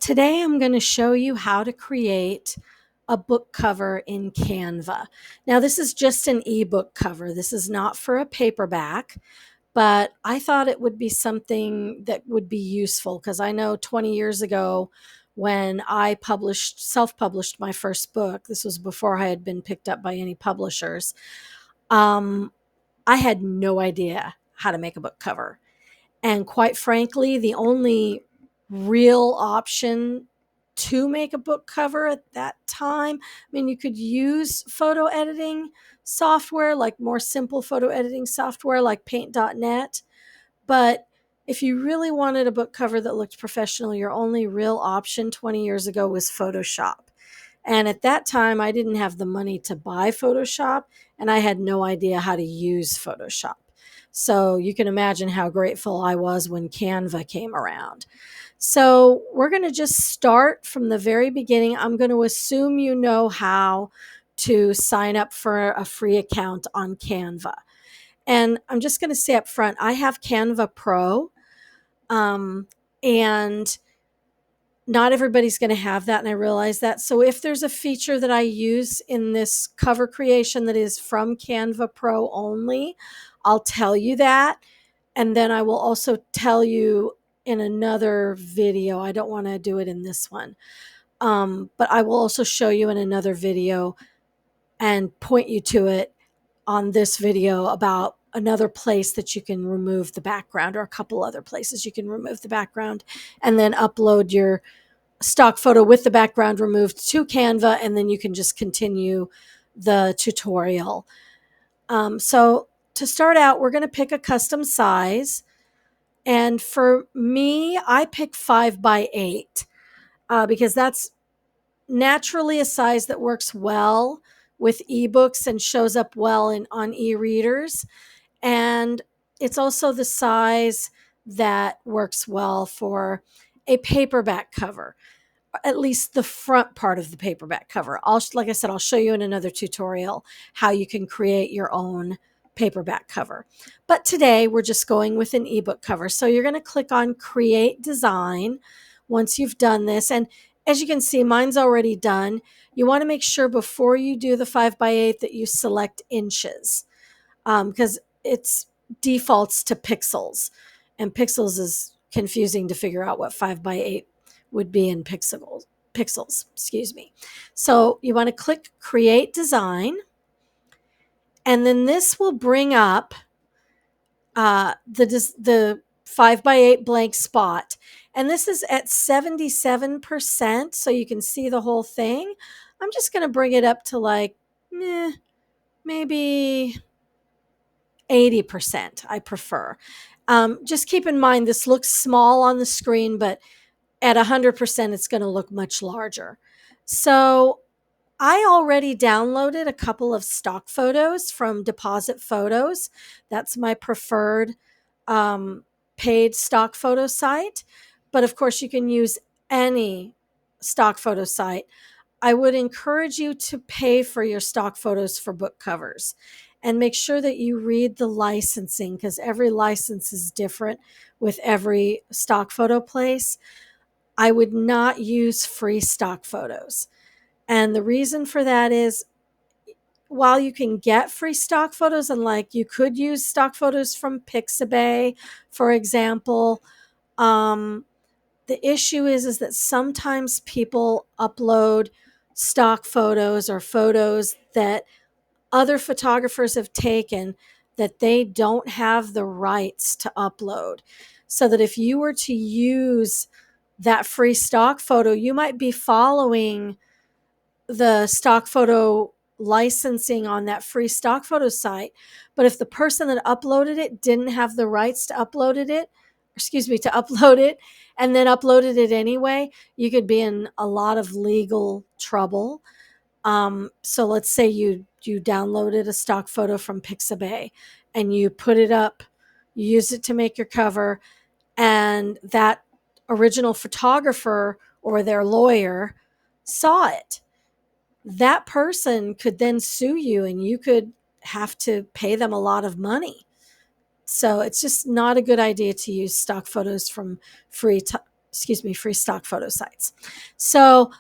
Today I'm going to show you how to create a book cover in Canva. Now this is just an ebook cover. This is not for a paperback, but I thought it would be something that would be useful because I know 20 years ago when I self-published my first book, this was before I had been picked up by any publishers, um, I had no idea how to make a book cover. And quite frankly, the only real option to make a book cover at that time, I mean, you could use photo editing software, like more simple photo editing software like paint.net. But if you really wanted a book cover that looked professional, your only real option 20 years ago was Photoshop. And at that time, I didn't have the money to buy Photoshop, and I had no idea how to use Photoshop. So you can imagine how grateful I was when Canva came around. So we're going to just start from the very beginning. I'm going to assume you know how to sign up for a free account on Canva. And I'm just going to say up front, I have Canva Pro, and not everybody's going to have that, and I realize that. So if there's a feature that I use in this cover creation that is from Canva Pro only, I'll tell you that. And then I will also tell you in another video. I don't want to do it in this one. But I will also show you in another video and point you to it on this video about another place that you can remove the background, or a couple other places you can remove the background, and then upload your stock photo with the background removed to Canva, and then you can just continue the tutorial. So to start out, we're going to pick a custom size. And for me, I pick 5x8 because that's naturally a size that works well with ebooks and shows up well on e-readers. And it's also the size that works well for a paperback cover, at least the front part of the paperback cover. Like I said, I'll show you in another tutorial how you can create your own paperback cover. But today we're just going with an ebook cover. So you're going to click on Create Design once you've done this. And as you can see, mine's already done. You want to make sure before you do the 5x8 that you select inches, because it's defaults to pixels, and pixels is confusing to figure out what 5x8 would be in pixels, excuse me. So you want to click Create Design, and then this will bring up the 5x8 blank spot. And this is at 77%, so you can see the whole thing. I'm just going to bring it up to like maybe 80%, I prefer. Just keep in mind, this looks small on the screen, but at 100%, it's going to look much larger. So I already downloaded a couple of stock photos from Deposit Photos. That's my preferred paid stock photo site. But of course, you can use any stock photo site. I would encourage you to pay for your stock photos for book covers, and make sure that you read the licensing, because every license is different with every stock photo place. I would not use free stock photos. And the reason for that is, while you can get free stock photos, and like you could use stock photos from Pixabay, for example, the issue is that sometimes people upload stock photos or photos that other photographers have taken that they don't have the rights to upload. So that if you were to use that free stock photo, you might be following the stock photo licensing on that free stock photo site. But if the person that uploaded it didn't have the rights to upload it, and then uploaded it anyway, you could be in a lot of legal trouble. So let's say you downloaded a stock photo from Pixabay and you put it up, you used it to make your cover, and that original photographer or their lawyer saw it. That person could then sue you, and you could have to pay them a lot of money. So it's just not a good idea to use stock photos from free free stock photo sites. So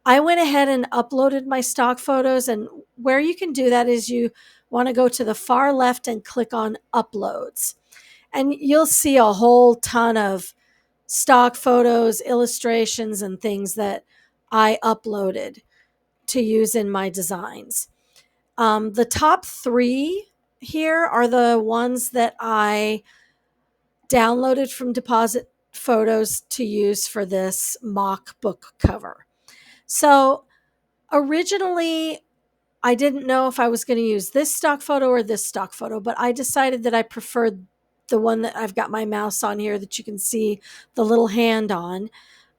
I went ahead and uploaded my stock photos, and where you can do that is you want to go to the far left and click on uploads, and you'll see a whole ton of stock photos, illustrations, and things that I uploaded to use in my designs. The top 3 here are the ones that I downloaded from Deposit Photos to use for this mock book cover. So originally, I didn't know if I was going to use this stock photo or this stock photo, but I decided that I preferred the one that I've got my mouse on here that you can see the little hand on.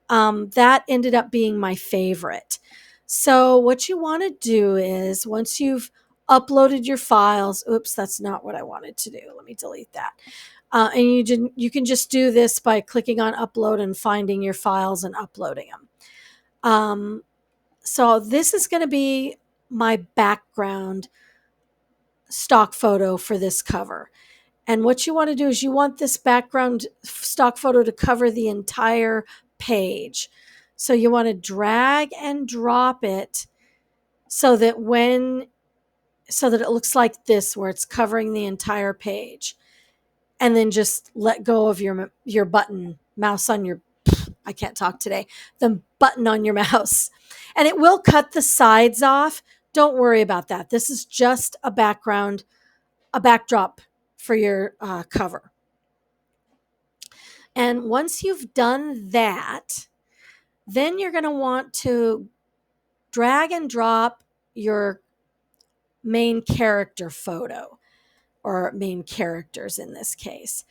That ended up being my favorite. So what you want to do is, once you've uploaded your files, oops, that's not what I wanted to do. Let me delete that. And you can just do this by clicking on upload and finding your files and uploading them. So this is going to be my background stock photo for this cover. And what you want to do is you want this background stock photo to cover the entire page. So you want to drag and drop it so that it looks like this, where it's covering the entire page. And then just let go of your button mouse on your, I can't talk today, the button on your mouse. And it will cut the sides off. Don't worry about that. This is just a backdrop for your cover. And once you've done that, then you're going to want to drag and drop your main character photo, or main characters in this case.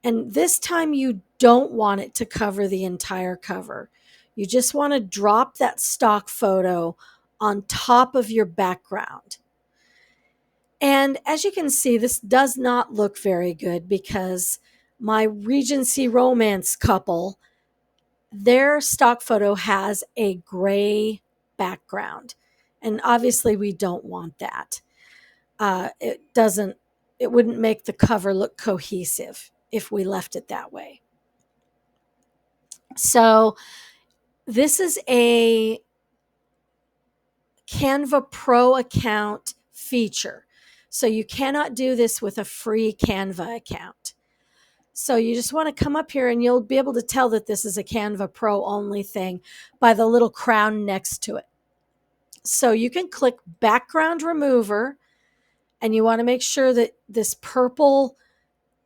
And this time you don't want it to cover the entire cover. You just want to drop that stock photo on top of your background. And as you can see, this does not look very good because my Regency romance couple, their stock photo has a gray background. And obviously we don't want that. It wouldn't make the cover look cohesive if we left it that way. So this is a Canva Pro account feature. So you cannot do this with a free Canva account. So you just want to come up here, and you'll be able to tell that this is a Canva Pro only thing by the little crown next to it. So you can click background remover, and you want to make sure that this purple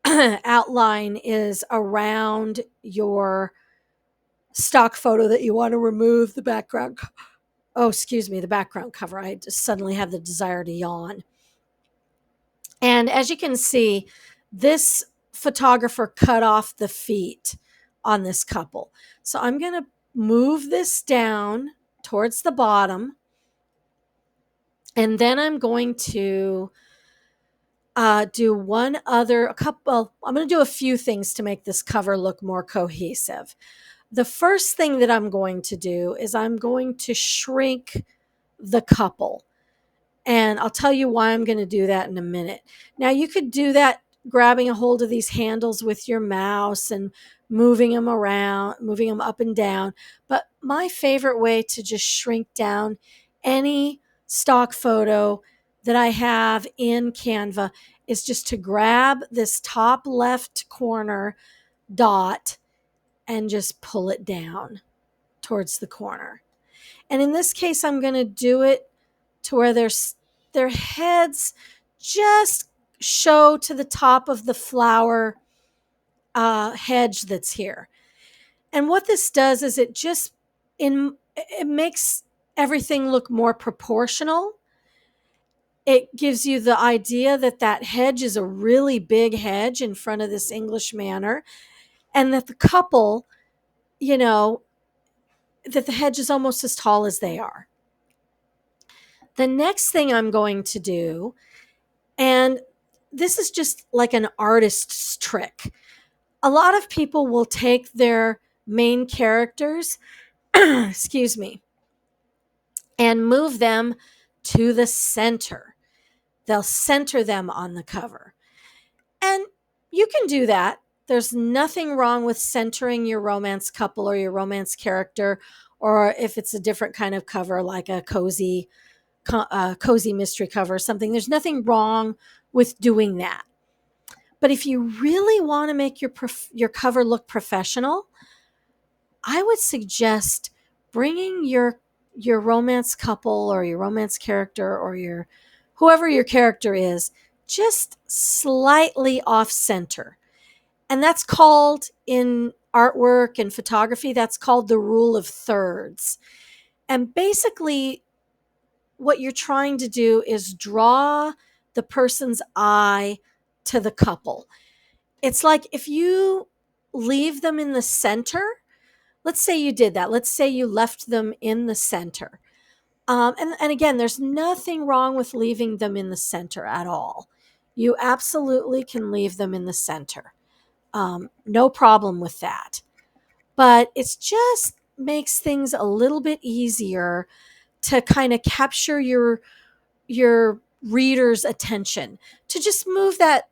outline is around your stock photo that you want to remove the background. The background cover. I just suddenly have the desire to yawn. And as you can see, this photographer cut off the feet on this couple. So I'm going to move this down towards the bottom. And then I'm going to do I'm going to do a few things to make this cover look more cohesive. The first thing that I'm going to do is I'm going to shrink the couple. And I'll tell you why I'm going to do that in a minute. Now, you could do that grabbing a hold of these handles with your mouse and moving them around, moving them up and down. But my favorite way to just shrink down any stock photo that I have in Canva is just to grab this top left corner dot and just pull it down towards the corner. And in this case, I'm going to do it to where their heads just show to the top of the flower hedge that's here. And what this does is it makes everything look more proportional. It gives you the idea that hedge is a really big hedge in front of this English manor, and that the couple, that the hedge is almost as tall as they are. The next thing I'm going to do, and this is just like an artist's trick. A lot of people will take their main characters, excuse me, and move them to the center. They'll center them on the cover. And you can do that. There's nothing wrong with centering your romance couple or your romance character, or if it's a different kind of cover, like a cozy mystery cover or something. There's nothing wrong with doing that. But if you really want to make your cover look professional, I would suggest bringing your romance couple or your romance character or your whoever your character is just slightly off center. And that's called, in artwork and photography, that's called the rule of thirds. And basically what you're trying to do is draw the person's eye to the couple. It's like if you leave them in the center, let's say you did that. Let's say you left them in the center. And again, there's nothing wrong with leaving them in the center at all. You absolutely can leave them in the center. No problem with that. But it's just makes things a little bit easier to kind of capture your reader's attention, to just move that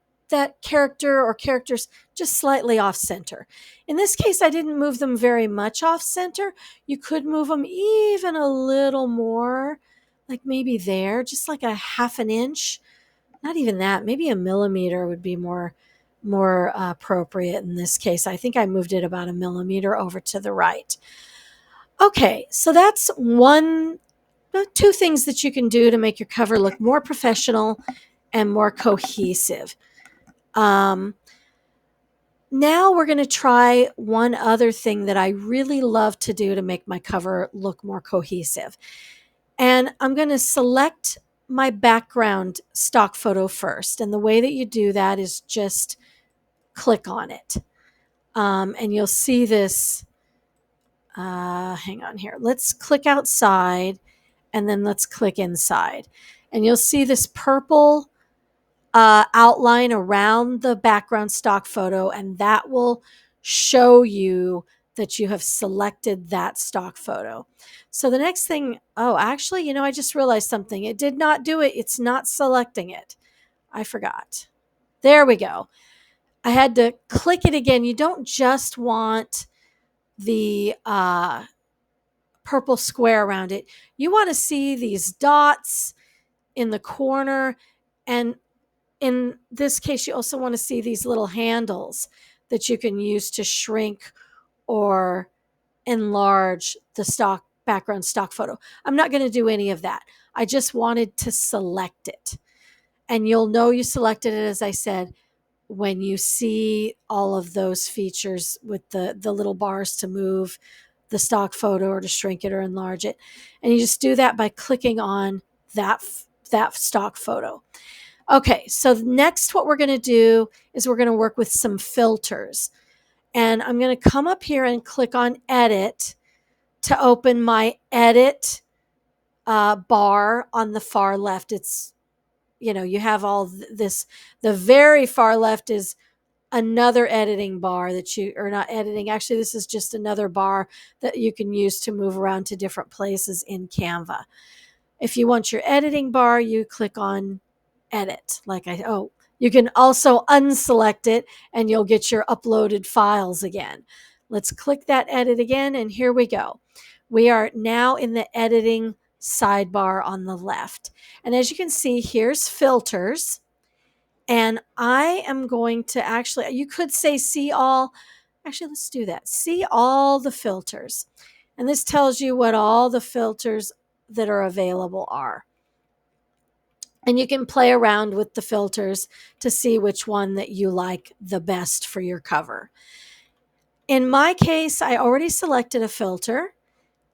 character or characters just slightly off center. In this case, I didn't move them very much off center. You could move them even a little more, like maybe there, just like a half an inch. Not even that, maybe a millimeter would be more appropriate in this case. I think I moved it about a millimeter over to the right. Okay, so that's two things that you can do to make your cover look more professional and more cohesive. Now we're going to try one other thing that I really love to do to make my cover look more cohesive. And I'm going to select my background stock photo first. And the way that you do that is just click on it. And you'll see this. Hang on here. Let's click outside and then let's click inside. And you'll see this purple outline around the background stock photo, and that will show you that you have selected that stock photo. So the next thing, actually, I just realized something. It did not do it. It's not selecting it. I forgot. There we go. I had to click it again. You don't just want the purple square around it. You want to see these dots in the corner. And in this case, you also want to see these little handles that you can use to shrink or enlarge the background stock photo. I'm not going to do any of that. I just wanted to select it. And you'll know you selected it, as I said, when you see all of those features with the little bars to move the stock photo or to shrink it or enlarge it. And you just do that by clicking on that stock photo. Okay, so next what we're going to do is we're going to work with some filters. And I'm going to come up here and click on Edit to open my Edit bar on the far left. It's, you have all this. The very far left is another editing bar or not editing. Actually, this is just another bar that you can use to move around to different places in Canva. If you want your editing bar, you click on Edit. You can also unselect it and you'll get your uploaded files again. Let's click that Edit again, and here we go. We are now in the editing sidebar on the left. And as you can see, here's filters. And I am going to you could say see all. Actually, let's do that. See all the filters. And this tells you what all the filters that are available are. And you can play around with the filters to see which one that you like the best for your cover. In my case, I already selected a filter,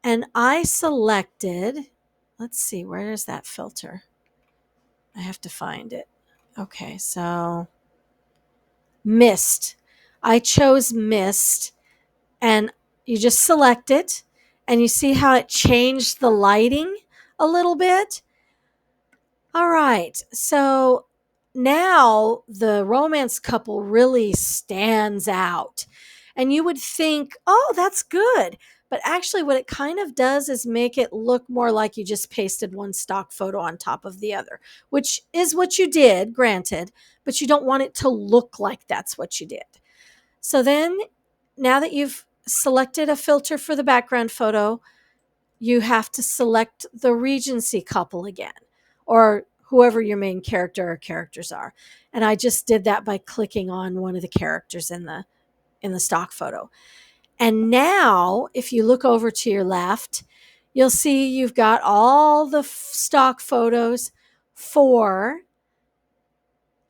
and I selected, let's see, where is that filter? I have to find it. Okay, so mist. I chose mist, and you just select it, and you see how it changed the lighting a little bit. All right, so now the romance couple really stands out. And you would think, oh, that's good. But actually, what it kind of does is make it look more like you just pasted one stock photo on top of the other, which is what you did, granted, but you don't want it to look like that's what you did. So then, now that you've selected a filter for the background photo, you have to select the Regency couple again, or whoever your main character or characters are. And I just did that by clicking on one of the characters in the stock photo. And now, if you look over to your left, you'll see you've got all the stock photos for,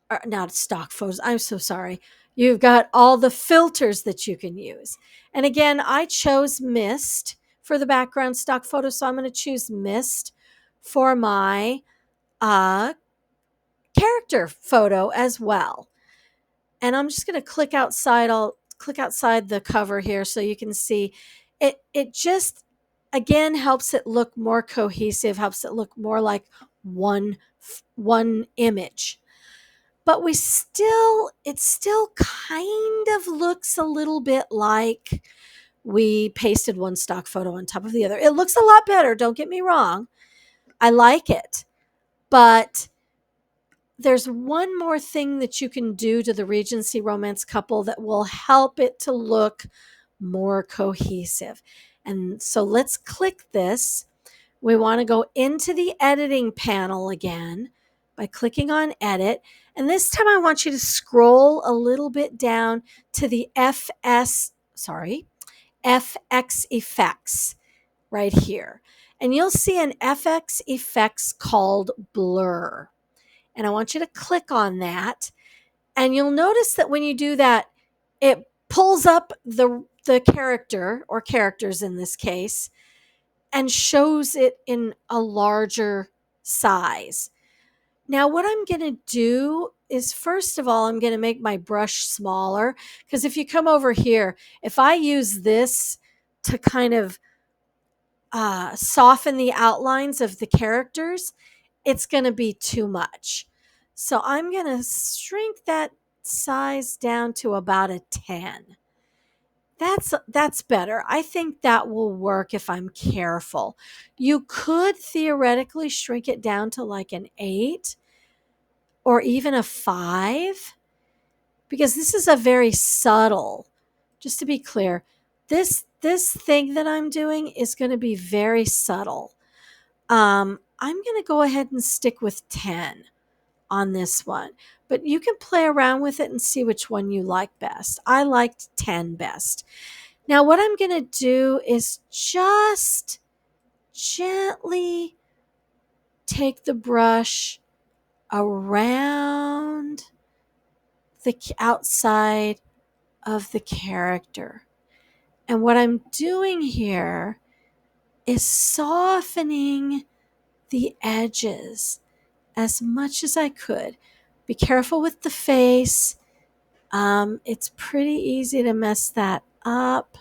or not stock photos, I'm so sorry. You've got all the filters that you can use. And again, I chose mist for the background stock photo, so I'm going to choose mist for my uh, character photo as well. And I'm just going to click outside. I'll click outside the cover here so you can see it. It just, again, helps it look more cohesive, helps it look more like one image. But it still kind of looks a little bit like we pasted one stock photo on top of the other. It looks a lot better, don't get me wrong. I like it. But there's one more thing that you can do to the Regency romance couple that will help it to look more cohesive. And so let's click this. We want to go into the editing panel again by clicking on edit. And this time I want you to scroll a little bit down to the FX effects right here. And you'll see an FX effects called blur. And I want you to click on that. And you'll notice that when you do that, it pulls up the character or characters in this case and shows it in a larger size. Now, what I'm going to do is, first of all, I'm going to make my brush smaller, because if you come over here, if I use this to kind of soften the outlines of the characters, it's going to be too much. So I'm going to shrink that size down to about a 10. That's better. I think that will work if I'm careful. You could theoretically shrink it down to like an 8 or even a 5, because this is a very subtle, just to be clear, this thing that I'm doing is going to be very subtle. I'm going to go ahead and stick with 10 on this one, but you can play around with it and see which one you like best. I liked 10 best. Now, what I'm going to do is just gently take the brush around the outside of the character. And what I'm doing here is softening the edges as much as I could. Be careful with the face. It's pretty easy to mess that up.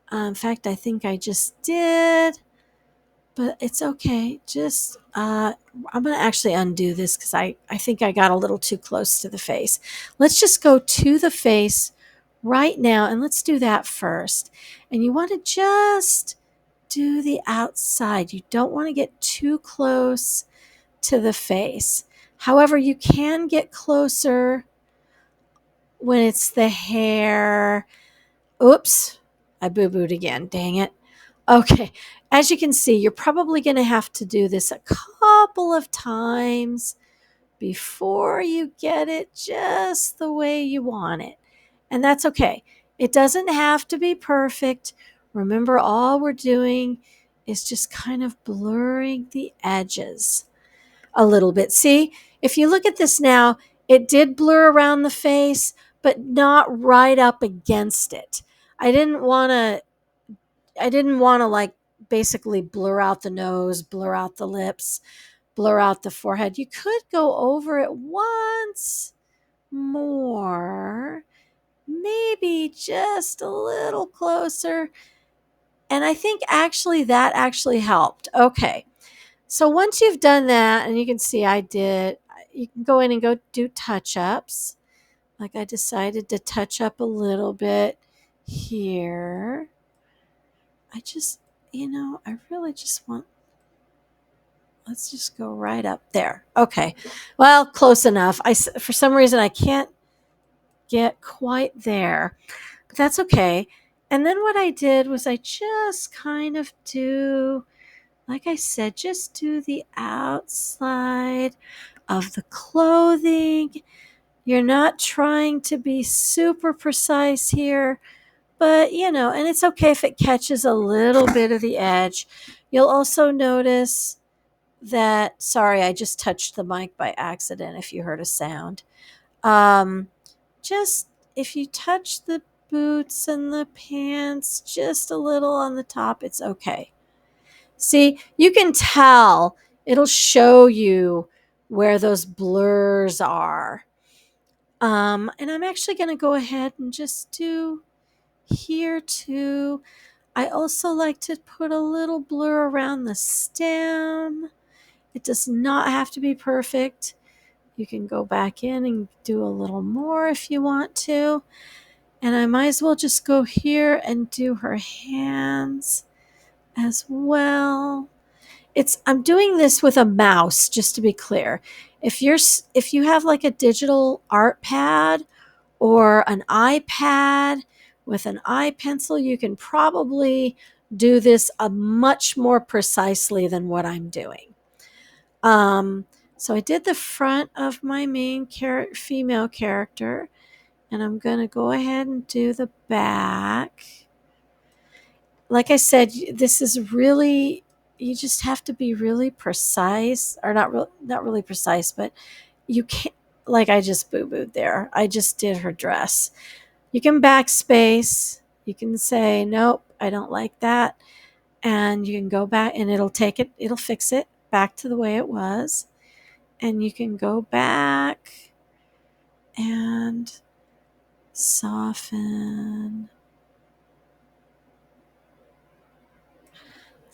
In fact, I think I just did, but it's okay. Just, I'm going to actually undo this because I think I got a little too close to the face. Let's just go to the face right now, and let's do that first. And you want to just do the outside. You don't want to get too close to the face. However, you can get closer when it's the hair. Oops, I boo-booed again. Dang it. Okay, as you can see, you're probably going to have to do this a couple of times before you get it just the way you want it. And that's okay. It doesn't have to be perfect. Remember, all we're doing is just kind of blurring the edges a little bit. See, if you look at this now, it did blur around the face, but not right up against it. I didn't want to like basically blur out the nose, blur out the lips, blur out the forehead. You could go over it once more, maybe just a little closer. And I think that actually helped. Okay. So once you've done that, and you can see you can go in and go do touch-ups. Like I decided to touch up a little bit here. I just, I really just let's just go right up there. Okay. Well, close enough. For some reason, I can't get quite there, but that's okay. And then what I did was I just kind of do, like I said, just do the outside of the clothing. You're not trying to be super precise here, but and it's okay if it catches a little bit of the edge. You'll also notice that, sorry, I just touched the mic by accident if you heard a sound. Just if you touch the boots and the pants just a little on the top, it's okay. See, you can tell, it'll show you where those blurs are. And I'm actually going to go ahead and just do here too. I also like to put a little blur around the stem. It does not have to be perfect. You can go back in and do a little more if you want to. And I might as well just go here and do her hands as well. I'm doing this with a mouse, just to be clear. If you have like a digital art pad or an iPad with an iPencil, you can probably do this much more precisely than what I'm doing. So I did the front of my main female character, and I'm going to go ahead and do the back. Like I said, this is really, you just have to be really precise, or not really precise, but you can't, like I just boo-booed there. I just did her dress. You can backspace. You can say, nope, I don't like that. And you can go back and it'll fix it back to the way it was. And you can go back and soften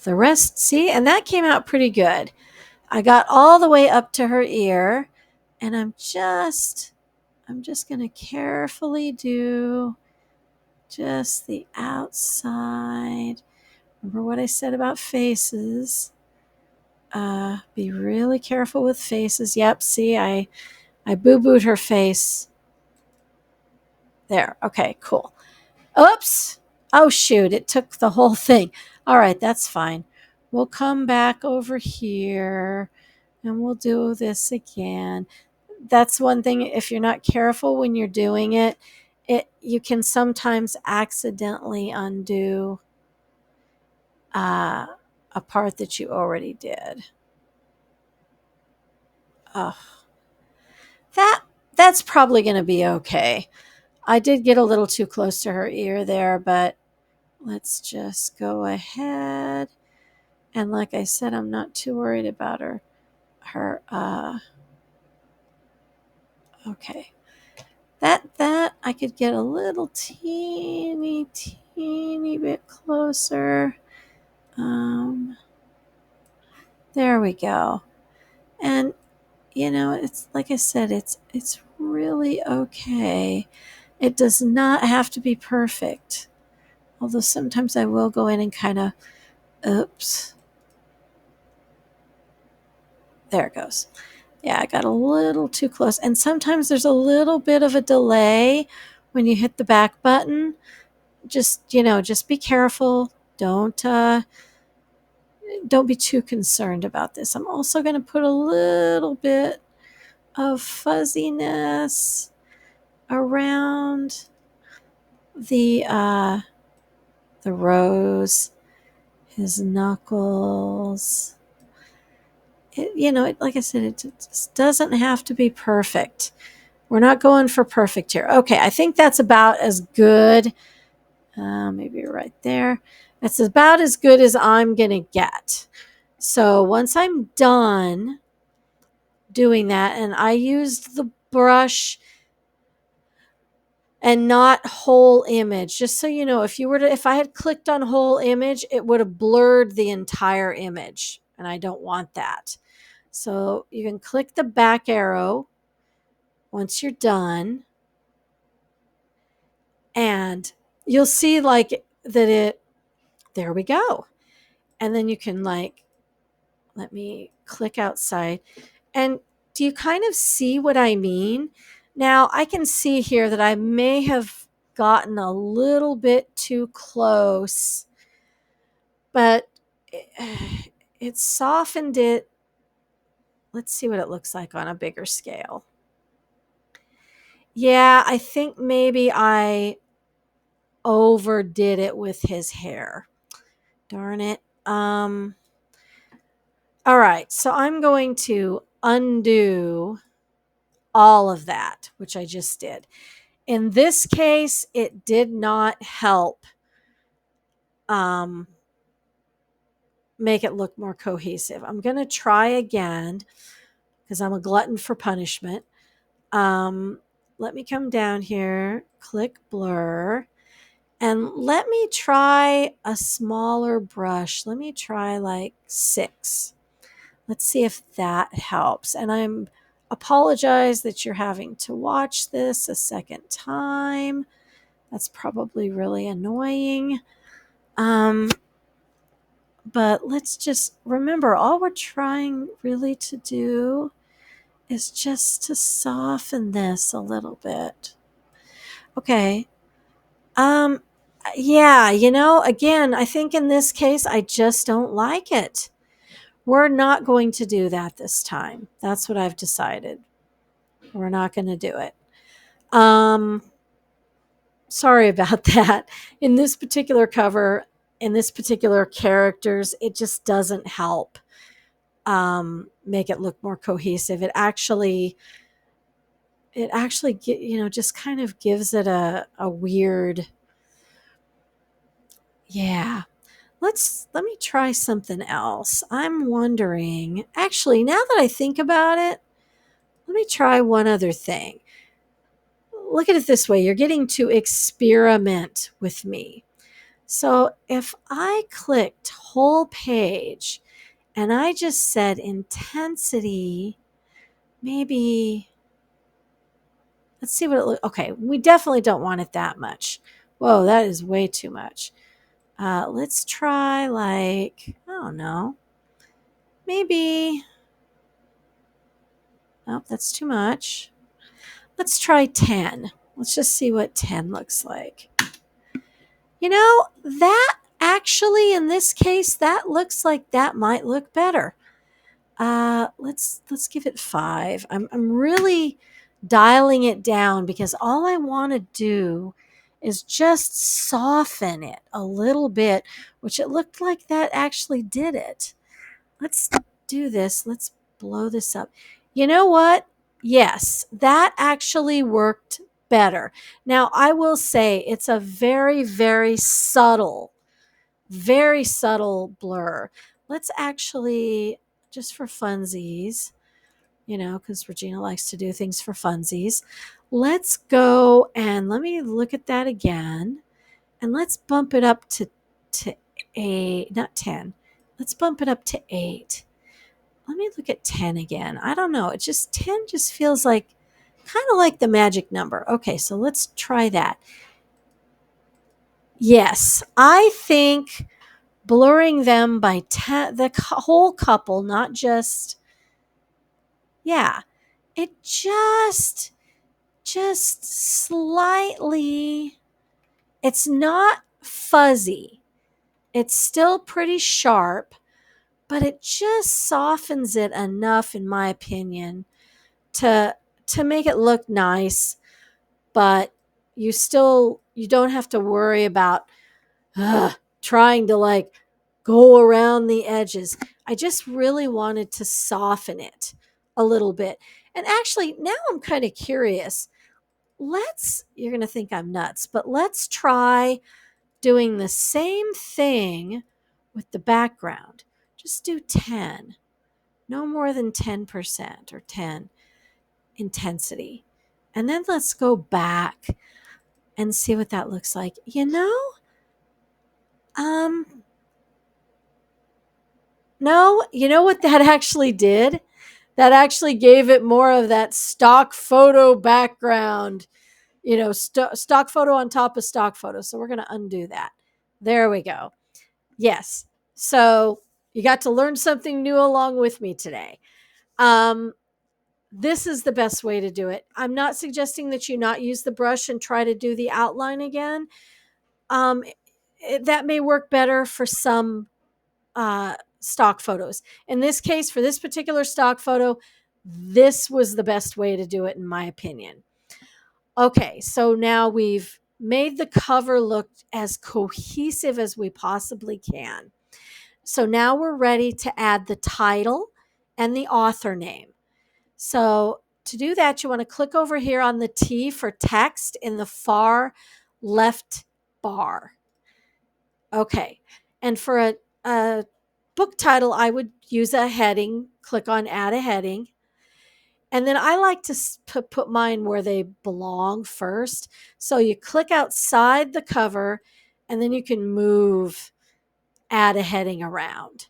the rest. See, and that came out pretty good. I got all the way up to her ear, and I'm just going to carefully do just the outside. Remember what I said about faces. Be really careful with faces. Yep, see, I boo-booed her face. There. Okay, cool. Oops. Oh, shoot. It took the whole thing. All right, that's fine. We'll come back over here and we'll do this again. That's one thing. If you're not careful when you're doing it, you can sometimes accidentally undo a part that you already did. Oh, that's probably going to be okay. I did get a little too close to her ear there, but let's just go ahead. And like I said, I'm not too worried about her. Okay. That I could get a little teeny bit closer. There we go. And it's like I said, it's really okay. It does not have to be perfect. Although sometimes I will go in and kind of, oops. There it goes. Yeah, I got a little too close. And sometimes there's a little bit of a delay when you hit the back button. Just be careful. Don't be too concerned about this. I'm also going to put a little bit of fuzziness around the rose, his knuckles. Like I said, it just doesn't have to be perfect. We're not going for perfect here. Okay, I think that's about as good. Maybe right there. That's about as good as I'm going to get. So once I'm done doing that, and I used the brush and not whole image, just so you know, if I had clicked on whole image, it would have blurred the entire image, and I don't want that. So you can click the back arrow once you're done, and you'll see like that there we go. And then you can let me click outside. And do you kind of see what I mean? Now I can see here that I may have gotten a little bit too close, but it softened it. Let's see what it looks like on a bigger scale. Yeah, I think maybe I overdid it with his hair. Darn it. All right, so I'm going to undo all of that, which I just did. In this case, it did not help make it look more cohesive. I'm going to try again because I'm a glutton for punishment. Let me come down here, click blur, and let me try a smaller brush. Let me try like 6. Let's see if that helps. And I'm apologize that you're having to watch this a second time. That's probably really annoying. But let's just remember, all we're trying really to do is just to soften this a little bit. Okay. Yeah, again, I think in this case, I just don't like it. We're not going to do that this time. That's what I've decided. We're not going to do it. Sorry about that. In this particular cover, in this particular characters, it just doesn't help make it look more cohesive. It actually just kind of gives it a weird, yeah. Let me try something else. I'm wondering, actually, now that I think about it, let me try one other thing. Look at it this way. You're getting to experiment with me. So if I clicked whole page and I just said intensity, maybe, let's see what it looks. Okay, we definitely don't want it that much. Whoa, that is way too much. Let's try like, I don't know, maybe, nope, that's too much. Let's try 10. Let's just see what 10 looks like. That actually, in this case, that looks like that might look better. Let's give it 5. I'm really dialing it down because all I want to do is just soften it a little bit, which it looked like that actually did it. Let's do this. Let's blow this up. You know what? Yes, that actually worked better. Now, I will say it's a very, very subtle blur. Let's actually, just for funsies, because Regina likes to do things for funsies, let's go and let me look at that again. And let's bump it up to 8, not 10. Let's bump it up to 8. Let me look at 10 again. I don't know. 10 just feels like kind of like the magic number. Okay, so let's try that. Yes, I think blurring them by 10, the whole couple, not just, yeah, it just slightly, it's not fuzzy. It's still pretty sharp, but it just softens it enough, in my opinion, to make it look nice, but you don't have to worry about trying to like go around the edges. I just really wanted to soften it a little bit. And actually, now I'm kind of curious. You're going to think I'm nuts, but let's try doing the same thing with the background. Just do 10, no more than 10% or 10 intensity. And then let's go back and see what that looks like. No, you know what that actually did? That actually gave it more of that stock photo background, stock photo on top of stock photo. So we're going to undo that. There we go. Yes. So you got to learn something new along with me today. This is the best way to do it. I'm not suggesting that you not use the brush and try to do the outline again. Um, that may work better for some stock photos. In this case, for this particular stock photo, this was the best way to do it, in my opinion. Okay, so now we've made the cover look as cohesive as we possibly can. So now we're ready to add the title and the author name. So to do that, you want to click over here on the T for text in the far left bar. Okay, and for a book title, I would use a heading, click on add a heading. And then I like to put mine where they belong first. So you click outside the cover and then you can move, add a heading around.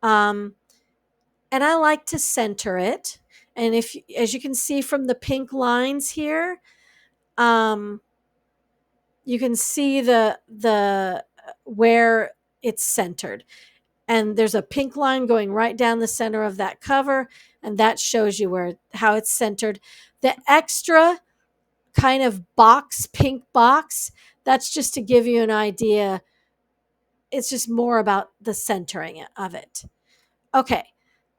And I like to center it. And if, as you can see from the pink lines here, you can see the where it's centered. And there's a pink line going right down the center of that cover, and that shows you how it's centered. The extra kind of pink box, that's just to give you an idea. It's just more about the centering of it. Okay,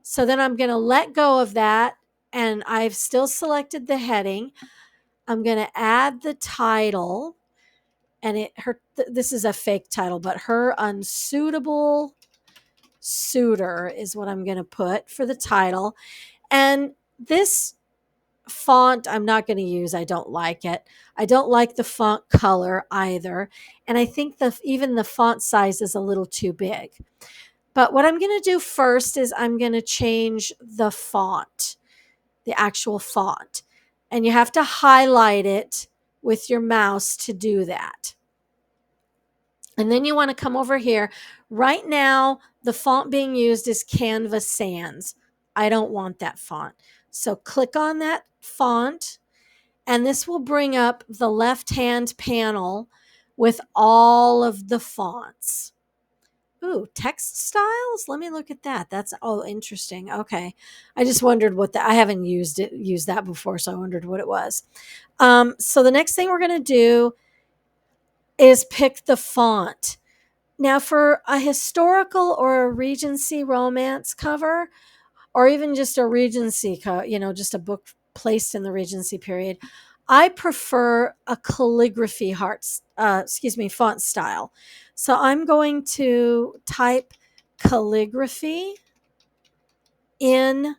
so then I'm going to let go of that, and I've still selected the heading. I'm going to add the title, and this is a fake title, but Her Unsuitable Suitor is what I'm going to put for the title. And this font I'm not going to use. I don't like it. I don't like the font color either. And I think even the font size is a little too big. But what I'm going to do first is I'm going to change the font, the actual font. And you have to highlight it with your mouse to do that. And then you want to come over here. Right now, the font being used is Canva Sans. I don't want that font. So click on that font, and this will bring up the left-hand panel with all of the fonts. Ooh, text styles? Let me look at that. That's, oh, interesting. Okay. I just wondered I haven't used that before, so I wondered what it was. So the next thing we're going to do is pick the font. Now, for a historical or a Regency romance cover, or even just a Regency, just a book placed in the Regency period, I prefer a calligraphy font style. So I'm going to type calligraphy in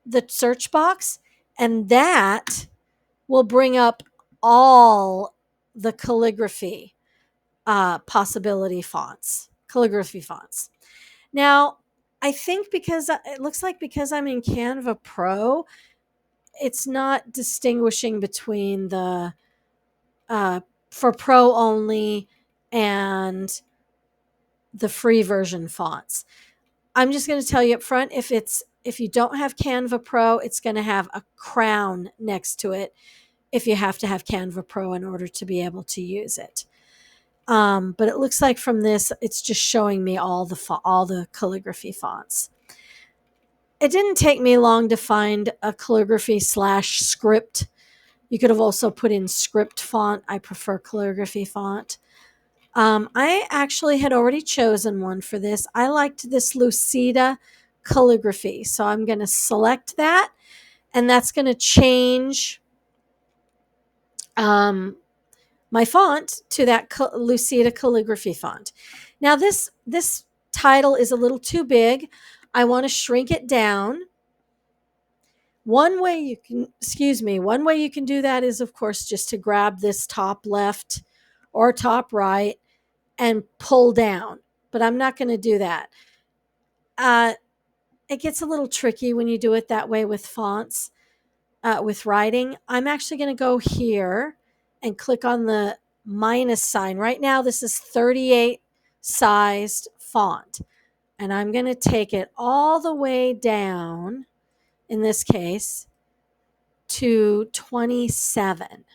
the search box, and that will bring up all the calligraphy calligraphy fonts. Now, I think because it looks like because I'm in Canva Pro, it's not distinguishing between the for Pro only and the free version fonts. I'm just going to tell you up front, if you don't have Canva Pro, it's going to have a crown next to it if you have to have Canva Pro in order to be able to use it. But it looks like from this, it's just showing me all the calligraphy fonts. It didn't take me long to find a calligraphy / script. You could have also put in script font. I prefer calligraphy font. I actually had already chosen one for this. I liked this Lucida calligraphy. So I'm going to select that, and that's going to change my font to that Lucida calligraphy font. Now this title is a little too big. I want to shrink it down. One way you can do that is, of course, just to grab this top left or top right and pull down. But I'm not going to do that. It gets a little tricky when you do it that way with fonts, with writing. I'm actually going to go here and click on the minus sign. Right now, this is 38 sized font. And I'm going to take it all the way down, in this case, to 27.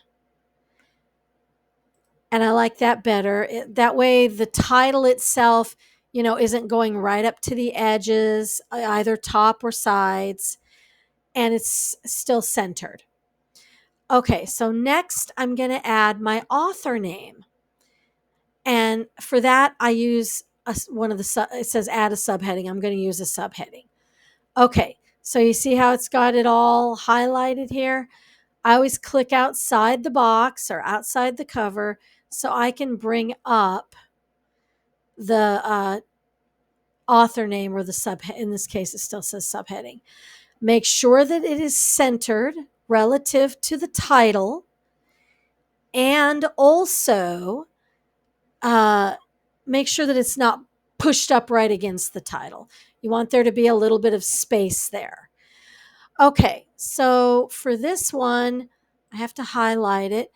And I like that better. That way the title itself, isn't going right up to the edges, either top or sides. and it's still centered. Okay, so next I'm going to add my author name. And for that, I use one of the, it says add a subheading. I'm going to use a subheading. Okay, so you see how it's got it all highlighted here? I always click outside the box or outside the cover so I can bring up the author name or the subhead. In this case, it still says subheading. Make sure that it is centered relative to the title, and also make sure that it's not pushed up right against the title. You want there to be a little bit of space there. Okay, so for this one, I have to highlight it.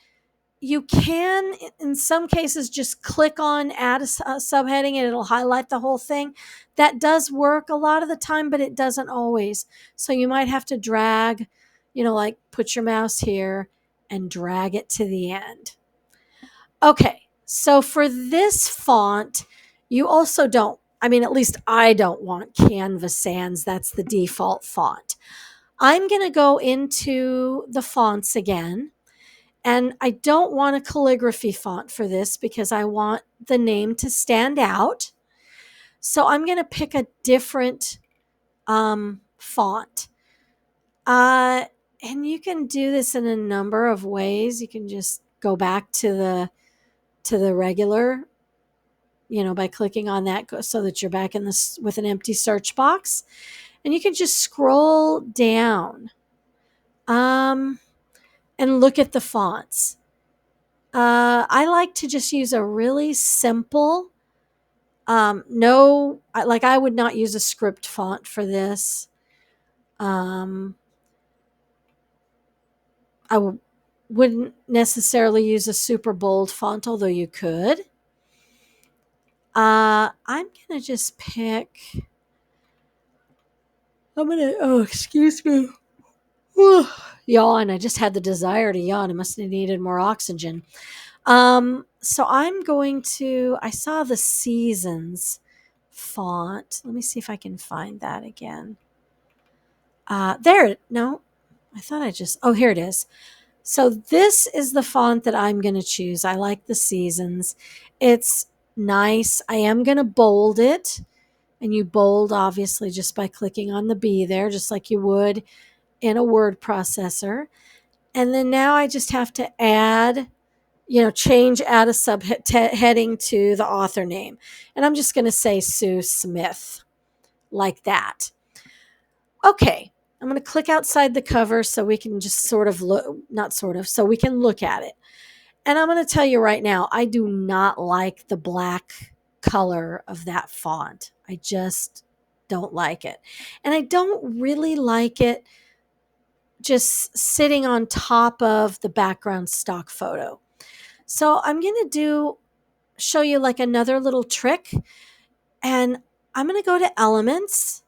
You can, in some cases, just click on add a subheading and it'll highlight the whole thing. That does work a lot of the time, but it doesn't always. So you might have to drag, like put your mouse here and drag it to the end. Okay, so for this font, you also don't, at least I don't want Canva Sans. That's the default font. I'm going to go into the fonts again. And I don't want a calligraphy font for this because I want the name to stand out. So I'm going to pick a different font. And you can do this in a number of ways. You can just go back to the regular, by clicking on that so that you're back in this with an empty search box. And you can just scroll down and look at the fonts. I like to just use a really simple, I would not use a script font for this. Wouldn't necessarily use a super bold font, although you could. I'm going to just pick, excuse me. Yawn. I just had the desire to yawn. I must have needed more oxygen. So I'm going to, I saw the Seasons font. Let me see if I can find that again. No, I thought here it is. So this is the font that I'm going to choose. I like the Seasons. It's nice. I am going to bold it. And you bold, obviously, just by clicking on the B there, just like you would in a word processor. And then now I just have to add a subheading to the author name. And I'm just going to say Sue Smith, like that. Okay, I'm going to click outside the cover so we can just so we can look at it. And I'm going to tell you right now, I do not like the black color of that font. I just don't like it. And I don't really like it just sitting on top of the background stock photo. So I'm going to show you like another little trick, and I'm going to go to elements,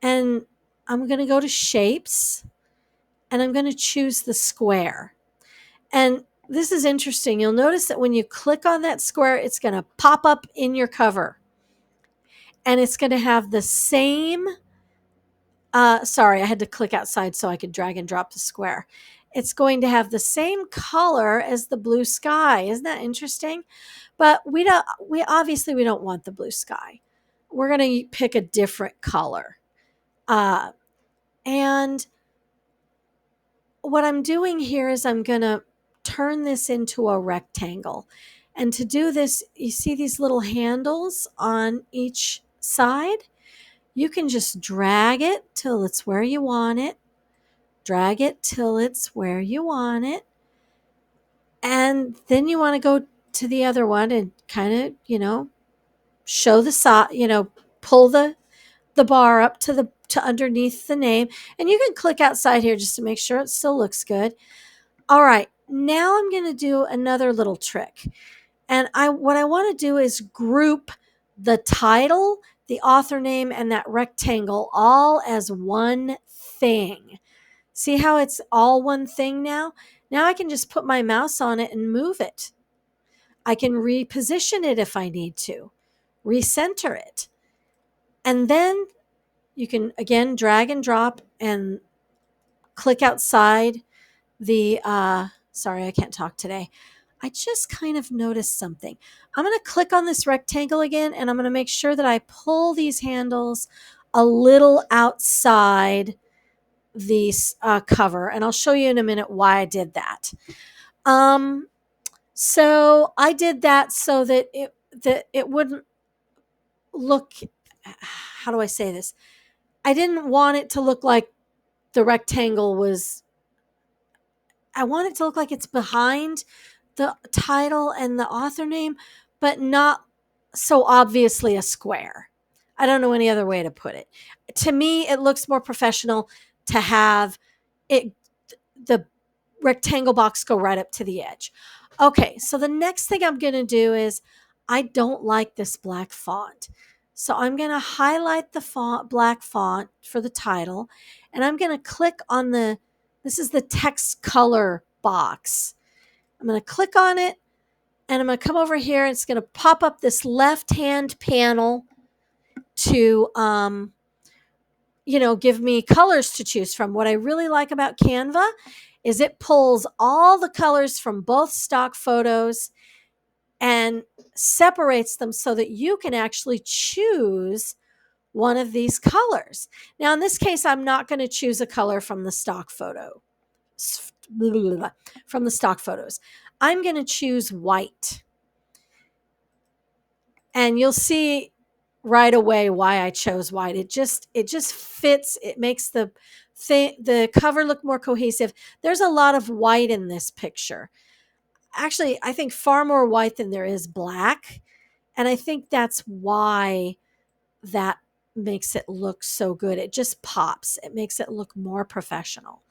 and I'm going to go to shapes, and I'm going to choose the square. And this is interesting. You'll notice that when you click on that square, it's going to pop up in your cover, and it's going to have the same, sorry, I had to click outside so I could drag and drop the square. It's going to have the same color as the blue sky. Isn't that interesting? But we obviously don't want the blue sky. We're going to pick a different color. And what I'm doing here is I'm going to turn this into a rectangle. And to do this, you see these little handles on each side? You can just drag it till it's where you want it. Drag it till it's where you want it. And then you want to go to the other one and kind of, show the side, pull the bar up to underneath the name. And you can click outside here just to make sure it still looks good. All right, now I'm going to do another little trick. And what I want to do is group the title, the author name, and that rectangle all as one thing. See how it's all one thing now? Now I can just put my mouse on it and move it. I can reposition it if I need to, recenter it. And then you can, again, drag and drop, and click outside the, sorry, I can't talk today. I just kind of noticed something. I'm going to click on this rectangle again, and I'm going to make sure that I pull these handles a little outside the cover, and I'll show you in a minute why I did that. So I did that so that it wouldn't look, how do I say this? I didn't want it to look like the rectangle was, I want it to look like it's behind the title and the author name, but not so obviously a square. I don't know any other way to put it. To me, it looks more professional to have it, the rectangle box go right up to the edge. Okay, so the next thing I'm going to do is, I don't like this black font. So I'm going to highlight the font, black font for the title, and I'm going to click on this is the text color box. I'm going to click on it, and I'm going to come over here, and it's going to pop up this left-hand panel to, give me colors to choose from. What I really like about Canva is it pulls all the colors from both stock photos and separates them so that you can actually choose one of these colors. Now, in this case, I'm not going to choose a color from the stock photo. From the stock photos. I'm going to choose white. And you'll see right away why I chose white. It just fits. It makes the cover look more cohesive. There's a lot of white in this picture. Actually, I think far more white than there is black. And I think that's why that makes it look so good. It just pops. It makes it look more professional.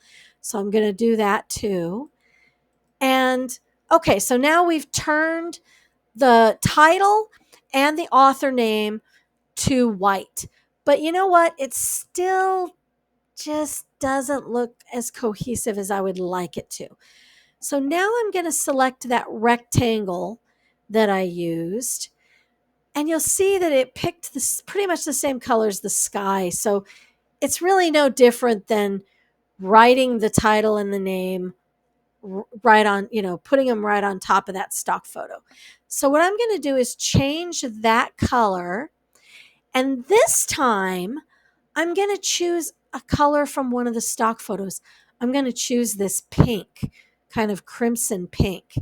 So I'm going to do that too. And okay, so now we've turned the title and the author name to white. But you know what? It still just doesn't look as cohesive as I would like it to. So now I'm going to select that rectangle that I used, and you'll see that it picked this pretty much the same color as the sky. So it's really no different than writing the title and the name right on, putting them right on top of that stock photo. So what I'm going to do is change that color. And this time I'm going to choose a color from one of the stock photos. I'm going to choose this pink, kind of crimson pink.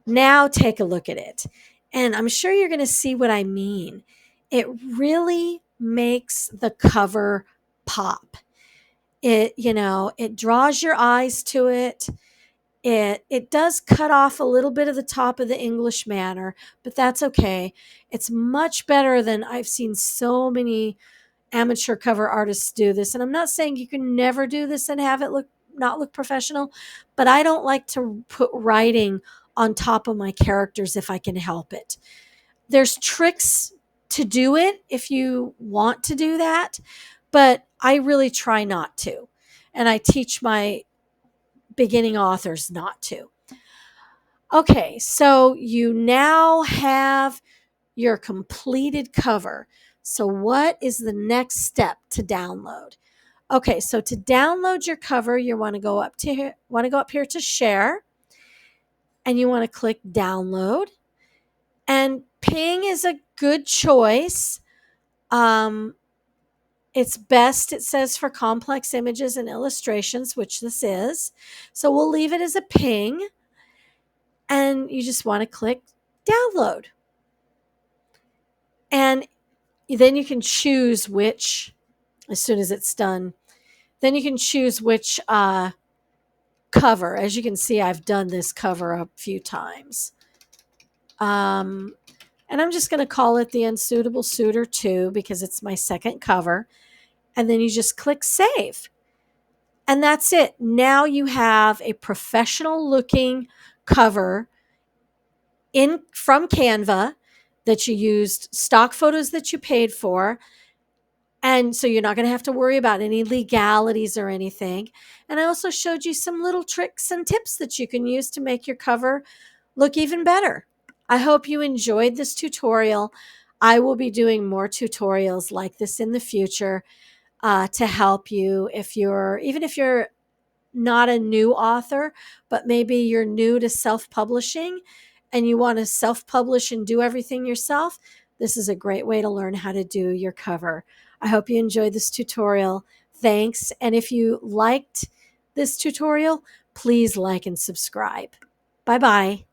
Now take a look at it. And I'm sure you're going to see what I mean. It really makes the cover pop. It draws your eyes to it. It does cut off a little bit of the top of the English manner, but that's okay. It's much better than I've seen so many amateur cover artists do this. And I'm not saying you can never do this and have it not look professional, but I don't like to put writing on top of my characters if I can help it. There's tricks to do it if you want to do that, but I really try not to. And I teach my beginning authors not to. Okay, so you now have your completed cover. So what is the next step to download? Okay, so to download your cover, you want to go up here to share, and you want to click download. And Ping is a good choice. It's best, it says, for complex images and illustrations, which this is. So we'll leave it as a Ping. And you just want to click download. And then you can choose which, as soon as it's done, then you can choose which cover. As you can see, I've done this cover a few times. And I'm just going to call it the Unsuitable Suitor 2 because it's my second cover. And then you just click save. And that's it. Now you have a professional looking cover from Canva that you used, stock photos that you paid for. And so you're not going to have to worry about any legalities or anything. And I also showed you some little tricks and tips that you can use to make your cover look even better. I hope you enjoyed this tutorial. I will be doing more tutorials like this in the future. to help you even if you're not a new author, but maybe you're new to self-publishing and you want to self-publish and do everything yourself. This is a great way to learn how to do your cover. I hope you enjoyed this tutorial. Thanks. And if you liked this tutorial, please like and subscribe. Bye-bye.